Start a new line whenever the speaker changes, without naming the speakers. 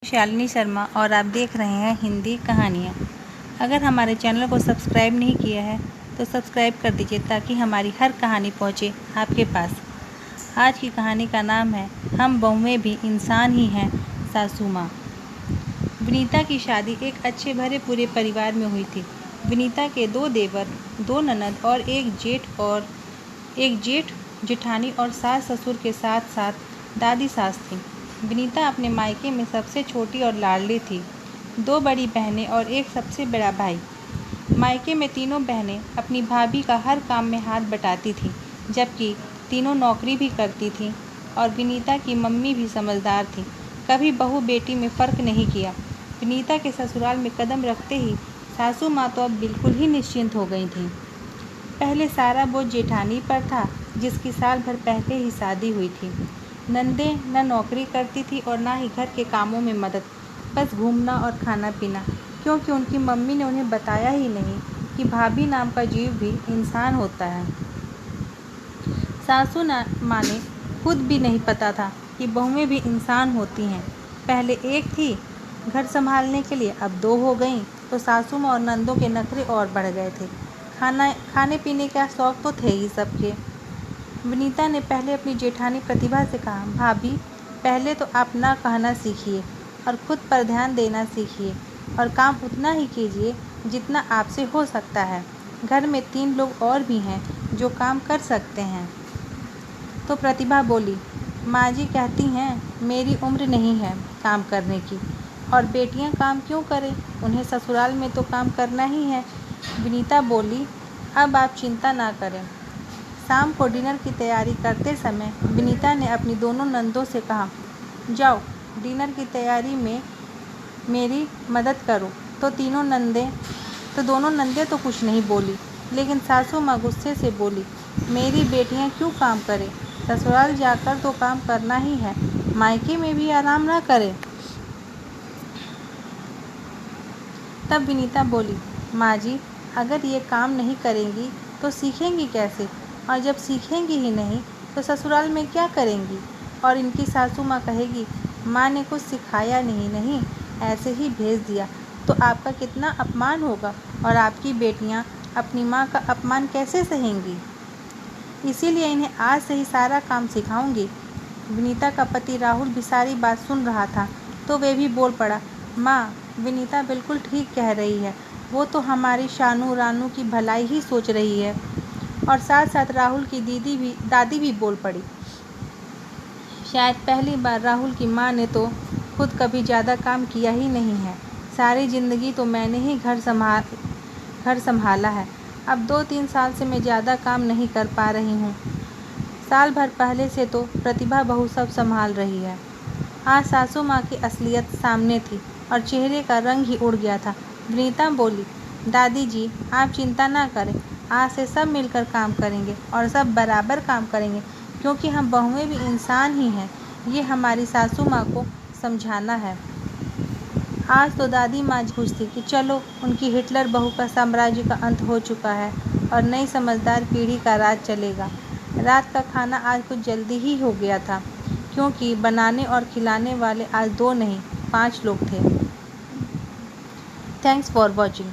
शालिनी शर्मा और आप देख रहे हैं हिंदी कहानियाँ। अगर हमारे चैनल को सब्सक्राइब नहीं किया है तो सब्सक्राइब कर दीजिए ताकि हमारी हर कहानी पहुँचे आपके पास। आज की कहानी का नाम है हम बहुएं भी इंसान ही हैं, सासू माँ। विनीता की शादी एक अच्छे भरे पूरे परिवार में हुई थी। विनीता के 2 देवर, 2 ननद और एक जेठ जेठानी और सास ससुर के साथ साथ दादी सास थी। विनीता अपने मायके में सबसे छोटी और लाडली थी। 2 बड़ी बहनें और एक सबसे बड़ा भाई। मायके में तीनों बहनें अपनी भाभी का हर काम में हाथ बटाती थीं, जबकि तीनों नौकरी भी करती थीं और विनीता की मम्मी भी समझदार थी। कभी बहू बेटी में फ़र्क नहीं किया। विनीता के ससुराल में कदम रखते ही सासू माँ तो अब बिल्कुल ही निश्चिंत हो गई थीं। पहले सारा बोझ जेठानी पर था, जिसकी साल भर पहले ही शादी हुई थी। नंदे न नौकरी करती थी और ना ही घर के कामों में मदद, बस घूमना और खाना पीना, क्योंकि उनकी मम्मी ने उन्हें बताया ही नहीं कि भाभी नाम का जीव भी इंसान होता है। सासू माँ ने खुद भी नहीं पता था कि बहुएं भी इंसान होती हैं। पहले एक थी घर संभालने के लिए, अब 2 हो गईं, तो सासू माँ और नंदों के नखरे और बढ़ गए थे। खाने पीने का शौक़ तो थे ही सबके। विनीता ने पहले अपनी जेठानी प्रतिभा से कहा, भाभी पहले तो आप ना कहना सीखिए और खुद पर ध्यान देना सीखिए और काम उतना ही कीजिए जितना आपसे हो सकता है। घर में 3 लोग और भी हैं जो काम कर सकते हैं। तो प्रतिभा बोली, माँ जी कहती हैं मेरी उम्र नहीं है काम करने की, और बेटियां काम क्यों करें, उन्हें ससुराल में तो काम करना ही है। विनीता बोली, अब आप चिंता ना करें। शाम को डिनर की तैयारी करते समय विनीता ने अपनी दोनों नंदों से कहा, जाओ डिनर की तैयारी में मेरी मदद करो। तो दोनों नंदे तो कुछ नहीं बोली, लेकिन सासू माँ गुस्से से बोली, मेरी बेटियां क्यों काम करें, ससुराल जाकर तो काम करना ही है, मायके में भी आराम ना करें। तब विनीता बोली, माँ जी अगर ये काम नहीं करेंगी तो सीखेंगी कैसे, और जब सीखेंगी ही नहीं तो ससुराल में क्या करेंगी। और इनकी सासू माँ कहेगी, माँ ने कुछ सिखाया नहीं, ऐसे ही भेज दिया, तो आपका कितना अपमान होगा और आपकी बेटियाँ अपनी माँ का अपमान कैसे सहेंगी। इसीलिए इन्हें आज से ही सारा काम सिखाऊंगी। विनीता का पति राहुल भी सारी बात सुन रहा था, तो वे भी बोल पड़ा, माँ विनीता बिल्कुल ठीक कह रही है, वो तो हमारी शानू रानू की भलाई ही सोच रही है। और साथ साथ राहुल की दादी भी बोल पड़ी, शायद पहली बार राहुल की माँ ने तो खुद कभी ज़्यादा काम किया ही नहीं है, सारी ज़िंदगी तो मैंने ही घर संभाला है, अब 2-3 साल से मैं ज़्यादा काम नहीं कर पा रही हूँ। साल भर पहले से तो प्रतिभा बहू सब संभाल रही है। आज सासू माँ की असलियत सामने थी और चेहरे का रंग ही उड़ गया था। विनीता बोली, दादी जी आप चिंता ना करें, आज से सब मिलकर काम करेंगे और सब बराबर काम करेंगे, क्योंकि हम बहुएं भी इंसान ही हैं, ये हमारी सासू माँ को समझाना है। आज तो दादी माँ खुश थी कि चलो उनकी हिटलर बहू का साम्राज्य का अंत हो चुका है और नई समझदार पीढ़ी का राज चलेगा। रात का खाना आज कुछ जल्दी ही हो गया था, क्योंकि बनाने और खिलाने वाले आज 2 नहीं 5 लोग थे। Thanks for watching.